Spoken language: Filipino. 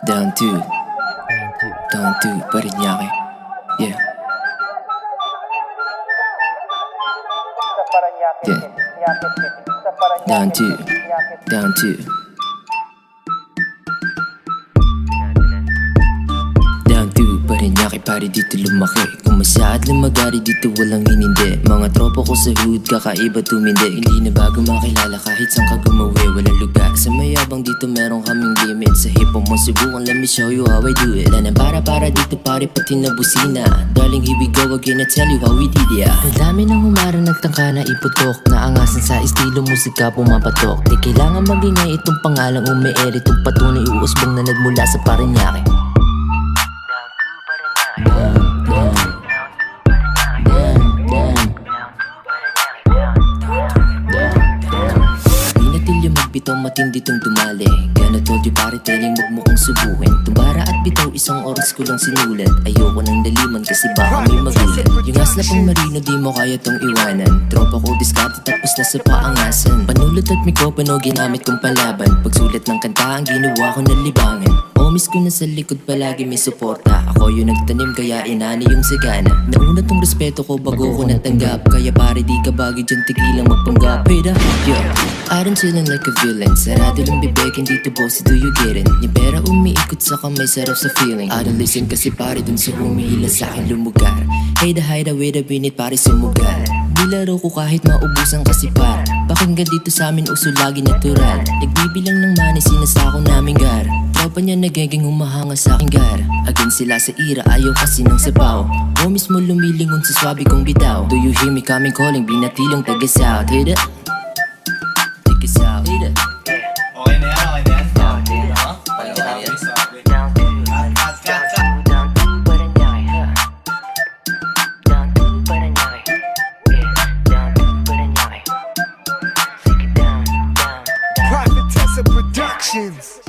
Down to Parañaque. Yeah. Yeah. Down to Parañaque, pare dito lumaki. Kumasa at lumagari dito walang hinindi. Mga tropa ko sa hood, kakaiba tumindi. Hindi na bago makilala kahit saan ka gumawi. Walang lugar sa mayabang dito, meron kaming limit. Sa hip-hop mo subukan, let me show you how I do it. Wala nang para dito pare, pati na busina. Darling, here we go again, I tell you how we did it. Ang dami nang humarang nagtangka na iputok. Naangasan sa estilo musika pumapatok. Di kailangan magingay itong pangalang umeere. Itong patunay uusbong na nagmula sa Parañaque. Bitaw matindi tong dumali. Kaya na told you pare, telling wag mo kong subuhin. Tumbara at bitaw, isang oras ko lang sinulat. Ayoko nang daliman kasi baka may magulat. Yung asla pang marino, di mo kaya tong iwanan. Tropa ko diskarte tapos nasa paangasan. Panulot at mikropano, ginamit kong palaban. Pagsulat ng kanta, ang ginawa ko ng libangan. Miss ko na sa likod palagi may suporta. Ako yung nagtanim kaya inani yung sagana. Nauna tong respeto ko bago ko natanggap. Kaya pare di ka bagay dyan, tigilang magpanggap. Wait up, yo, I don't chillin' like a villain. Sarado lang bibig, hindi to bossy, do you get it? Yung pera umiikot sa kamay, sarap sa feeling. I don't listen kasi pare dun sa humihila sa'kin lumugar. Hey the hide wait a minute pare sumugal. Dilaro ko kahit maubusan kasi par. Pakinggan dito sa amin uso lagi natural. Nagbibilang ng money sinasako namin gar. Tropa niya nagiging humahanga sa aking gar. Again sila sa ira, ayaw kasi ng sabaw. O mismo lumilingon sa swabe kong bitaw. Do you hear me coming calling, binatilong taga-south. Hit it, take it south. Hit it. Okay na yan, okay na yan. Private Tessa Productions.